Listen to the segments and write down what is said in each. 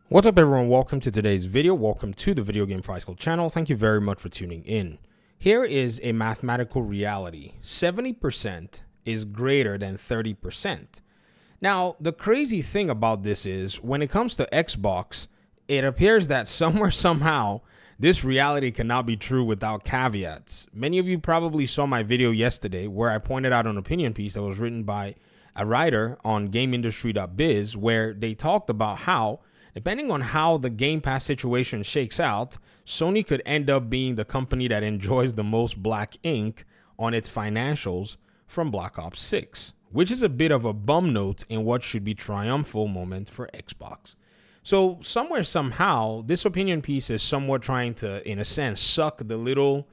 What's up everyone, welcome to today's video. Welcome to the Video Game Price School channel. Thank you very much for tuning in. Here is a mathematical reality. 70% is greater than 30%. Now, the crazy thing about this is when it comes to Xbox, it appears that somewhere, somehow, this reality cannot be true without caveats. Many of you probably saw my video yesterday where I pointed out an opinion piece that was written by a writer on GameIndustry.biz where they talked about how depending on how the Gamepass situation shakes out, Sony could end up being the company that enjoys the most black ink on its financials from Black Ops 6, which is a bit of a bum note in what should be triumphal moment for Xbox. So somewhere, somehow, this opinion piece is somewhat trying to, in a sense, suck the little,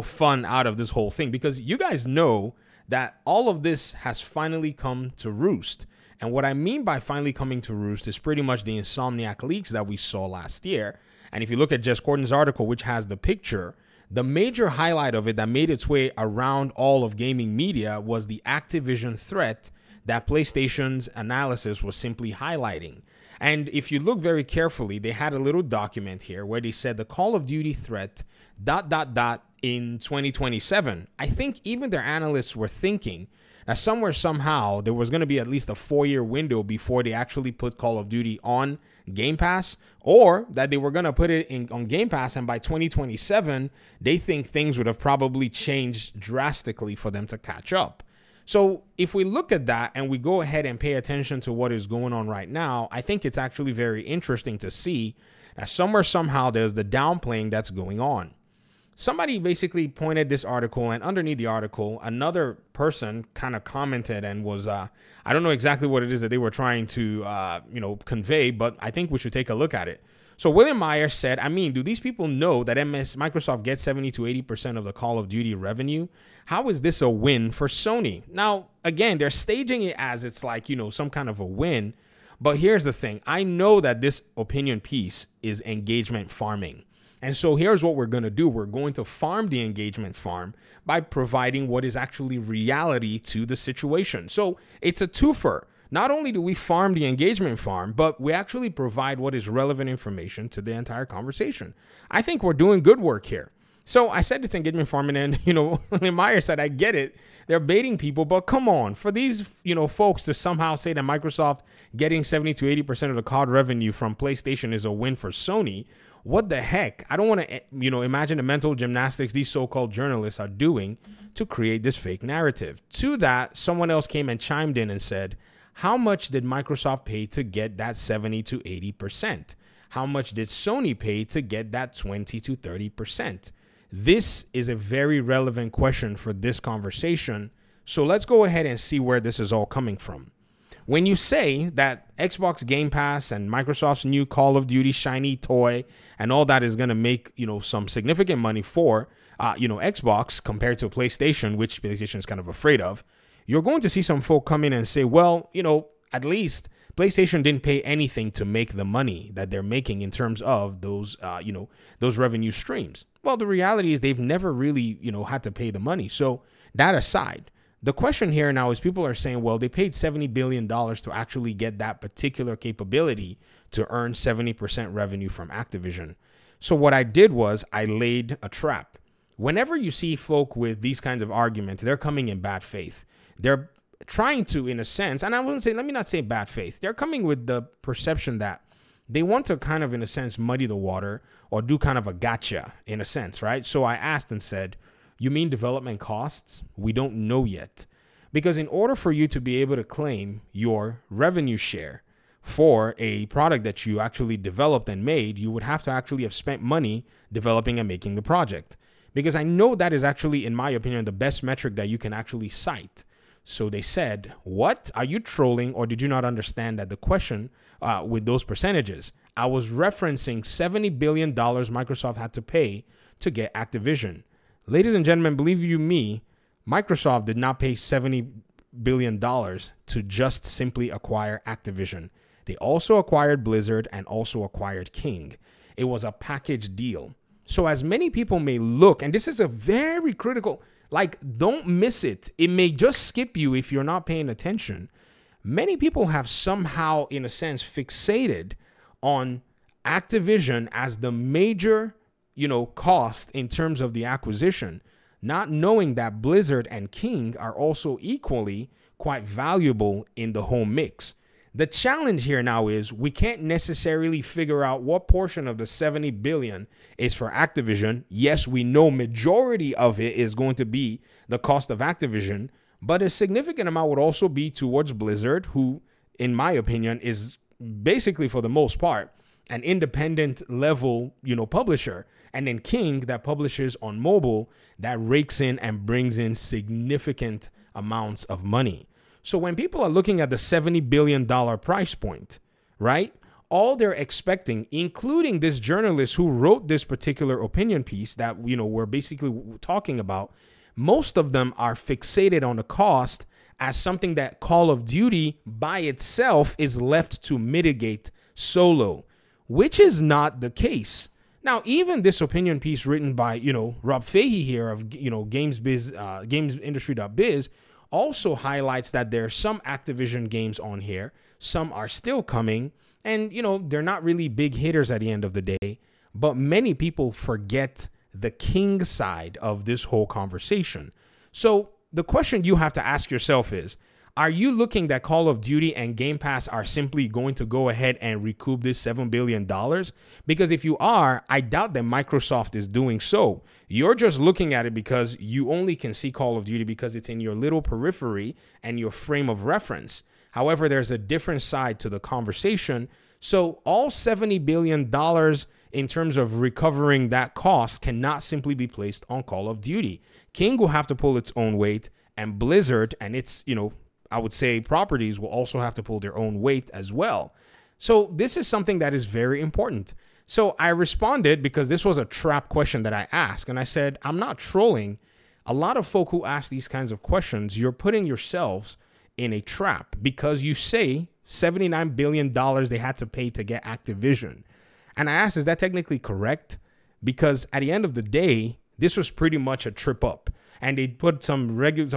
fun out of this whole thing, because you guys know that all of this has finally come to roost. And what I mean by finally coming to roost is pretty much the Insomniac leaks that we saw last year. And if you look at Jess Gordon's article, which has the picture, the major highlight of it that made its way around all of gaming media was the Activision threat that PlayStation's analysis was simply highlighting. And if you look very carefully, they had a little document here where they said the Call of Duty threat ... in 2027. I think even their analysts were thinking that somewhere, somehow, there was going to be at least a 4-year window before they actually put Call of Duty on Game Pass, or that they were going to put it on Game Pass, and by 2027, they think things would have probably changed drastically for them to catch up. So if we look at that and we go ahead and pay attention to what is going on right now, I think it's actually very interesting to see that somewhere, somehow, there's the downplaying that's going on. Somebody basically pointed this article, and underneath the article, another person kind of commented and was, I don't know exactly what it is that they were trying to, convey, but I think we should take a look at it. So William Meyer said, do these people know that Microsoft gets 70 to 80% of the Call of Duty revenue? How is this a win for Sony? Now, again, they're staging it as it's like, some kind of a win. But here's the thing. I know that this opinion piece is engagement farming. And so here's what we're going to do. We're going to farm the engagement farm by providing what is actually reality to the situation. So it's a twofer. Not only do we farm the engagement farm, but we actually provide what is relevant information to the entire conversation. I think we're doing good work here. So I said it's engagement farming, and, William Meyer said, I get it. They're baiting people, but come on, for these, folks to somehow say that Microsoft getting 70 to 80% of the COD revenue from PlayStation is a win for Sony. What the heck? I don't want to, imagine the mental gymnastics these so-called journalists are doing to create this fake narrative. To that, someone else came and chimed in and said, how much did Microsoft pay to get that 70 to 80%? How much did Sony pay to get that 20 to 30%? This is a very relevant question for this conversation. So let's go ahead and see where this is all coming from. When you say that Xbox Game Pass and Microsoft's new Call of Duty shiny toy and all that is going to make, some significant money for, Xbox compared to PlayStation, which PlayStation is kind of afraid of, you're going to see some folk come in and say, well, at least PlayStation didn't pay anything to make the money that they're making in terms of those, those revenue streams. Well, the reality is they've never really, had to pay the money. So that aside, the question here now is people are saying, well, they paid $70 billion to actually get that particular capability to earn 70% revenue from Activision. So what I did was I laid a trap. Whenever you see folk with these kinds of arguments, they're coming in bad faith. They're trying to, in a sense, and I wouldn't say, let me not say bad faith. They're coming with the perception that they want to kind of, in a sense, muddy the water or do kind of a gotcha, in a sense, right? So I asked and said, you mean development costs? We don't know yet. Because in order for you to be able to claim your revenue share for a product that you actually developed and made, you would have to actually have spent money developing and making the project. Because I know that is actually, in my opinion, the best metric that you can actually cite. So they said, what? Are you trolling, or did you not understand that the question with those percentages? I was referencing $70 billion Microsoft had to pay to get Activision. Ladies and gentlemen, believe you me, Microsoft did not pay $70 billion to just simply acquire Activision. They also acquired Blizzard and also acquired King. It was a package deal. So as many people may look, and this is a very critical, don't miss it. It may just skip you if you're not paying attention. Many people have somehow, in a sense, fixated on Activision as the major, cost in terms of the acquisition, not knowing that Blizzard and King are also equally quite valuable in the whole mix. The challenge here now is we can't necessarily figure out what portion of the 70 billion is for Activision. Yes, we know majority of it is going to be the cost of Activision, but a significant amount would also be towards Blizzard, who, in my opinion, is basically, for the most part, an independent level, publisher. And then King, that publishes on mobile, that rakes in and brings in significant amounts of money. So when people are looking at the $70 billion price point, right, all they're expecting, including this journalist who wrote this particular opinion piece that, we're basically talking about, most of them are fixated on the cost as something that Call of Duty by itself is left to mitigate solo, which is not the case. Now, even this opinion piece written by, Rob Fahey here of, gamesindustry.biz also highlights that there's some Activision games on here. Some are still coming and, they're not really big hitters at the end of the day. But many people forget the King side of this whole conversation. So the question you have to ask yourself is, are you looking that Call of Duty and Game Pass are simply going to go ahead and recoup this $7 billion? Because if you are, I doubt that Microsoft is doing so. You're just looking at it because you only can see Call of Duty because it's in your little periphery and your frame of reference. However, there's a different side to the conversation. So all $70 billion in terms of recovering that cost cannot simply be placed on Call of Duty. King will have to pull its own weight, and Blizzard and its, I would say properties will also have to pull their own weight as well. So this is something that is very important. So I responded because this was a trap question that I asked. And I said, I'm not trolling. A lot of folk who ask these kinds of questions, you're putting yourselves in a trap because you say $79 billion they had to pay to get Activision. And I asked, is that technically correct? Because at the end of the day, this was pretty much a trip up. And they put some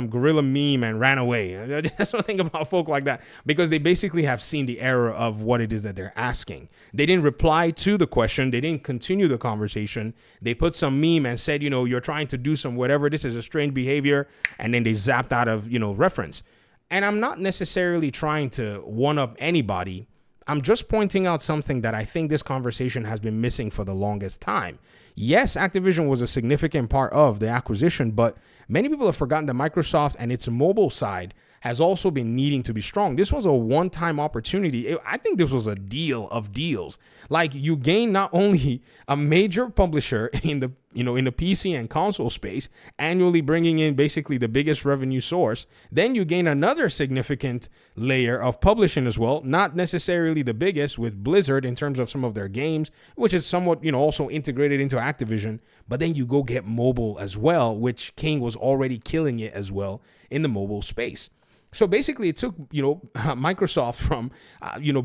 gorilla meme and ran away. That's one thing about folk like that, because they basically have seen the error of what it is that they're asking. They didn't reply to the question. They didn't continue the conversation. They put some meme and said, you're trying to do some whatever. This is a strange behavior. And then they zapped out of, reference. And I'm not necessarily trying to one up anybody. I'm just pointing out something that I think this conversation has been missing for the longest time. Yes, Activision was a significant part of the acquisition, but many people have forgotten that Microsoft and its mobile side has also been needing to be strong. This was a one-time opportunity. I think this was a deal of deals. Like, you gain not only a major publisher in the in the PC and console space, annually bringing in basically the biggest revenue source, then you gain another significant layer of publishing as well, not necessarily the biggest with Blizzard in terms of some of their games, which is somewhat, also integrated into Activision, but then you go get mobile as well, which King was already killing it as well in the mobile space. So basically it took, Microsoft from,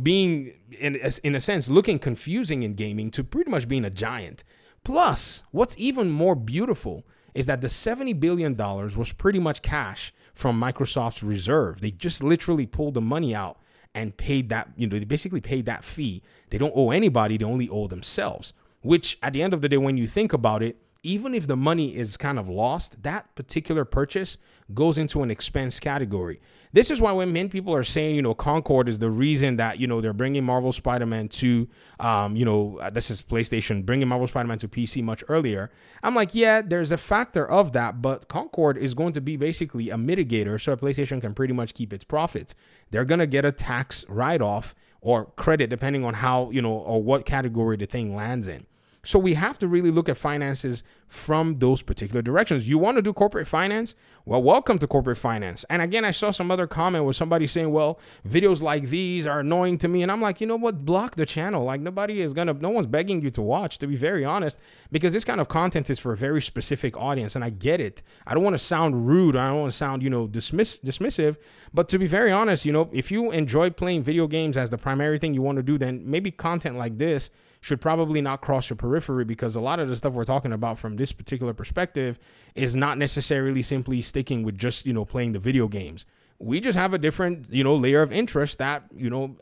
being in a sense, looking confusing in gaming to pretty much being a giant. Plus, what's even more beautiful is that the $70 billion was pretty much cash from Microsoft's reserve. They just literally pulled the money out and paid that, they basically paid that fee. They don't owe anybody, they only owe themselves, which at the end of the day, when you think about it, even if the money is kind of lost, that particular purchase goes into an expense category. This is why when many people are saying, Concord is the reason that, they're bringing Marvel Spider-Man to, this is PlayStation, bringing Marvel Spider-Man to PC much earlier. I'm like, yeah, there's a factor of that, but Concord is going to be basically a mitigator so PlayStation can pretty much keep its profits. They're going to get a tax write-off or credit depending on how, or what category the thing lands in. So we have to really look at finances from those particular directions. You want to do corporate finance? Well, welcome to corporate finance. And again, I saw some other comment with somebody saying, well, videos like these are annoying to me. And I'm like, you know what? Block the channel. Like, no one's begging you to watch, to be very honest, because this kind of content is for a very specific audience. And I get it. I don't want to sound rude. I don't want to sound, dismissive. But to be very honest, if you enjoy playing video games as the primary thing you want to do, then maybe content like this should probably not cross your periphery, because a lot of the stuff we're talking about from this particular perspective is not necessarily simply sticking with just, playing the video games. We just have a different, layer of interest that,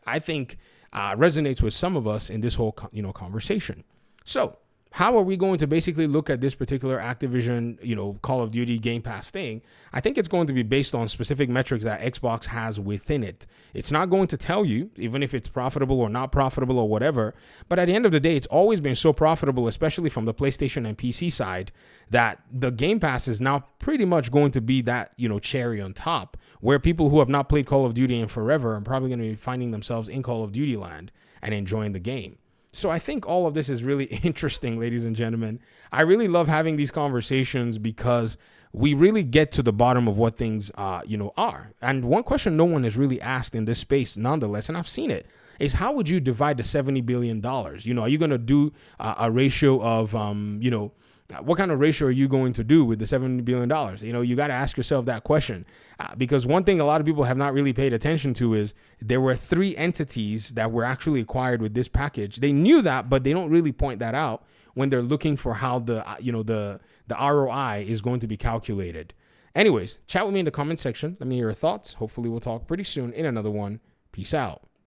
I think resonates with some of us in this whole conversation. So how are we going to basically look at this particular Activision, Call of Duty Game Pass thing? I think it's going to be based on specific metrics that Xbox has within it. It's not going to tell you, even if it's profitable or not profitable or whatever. But at the end of the day, it's always been so profitable, especially from the PlayStation and PC side, that the Game Pass is now pretty much going to be that, cherry on top, where people who have not played Call of Duty in forever are probably going to be finding themselves in Call of Duty land and enjoying the game. So I think all of this is really interesting, ladies and gentlemen. I really love having these conversations because we really get to the bottom of what things, are. And one question no one has really asked in this space, nonetheless, and I've seen it, is how would you divide the $70 billion? Are you going to do a ratio of, what kind of ratio are you going to do with the $70 billion? You got to ask yourself that question because one thing a lot of people have not really paid attention to is there were 3 entities that were actually acquired with this package. They knew that, but they don't really point that out when they're looking for how the ROI is going to be calculated. Anyways, chat with me in the comment section. Let me hear your thoughts. Hopefully we'll talk pretty soon in another one. Peace out.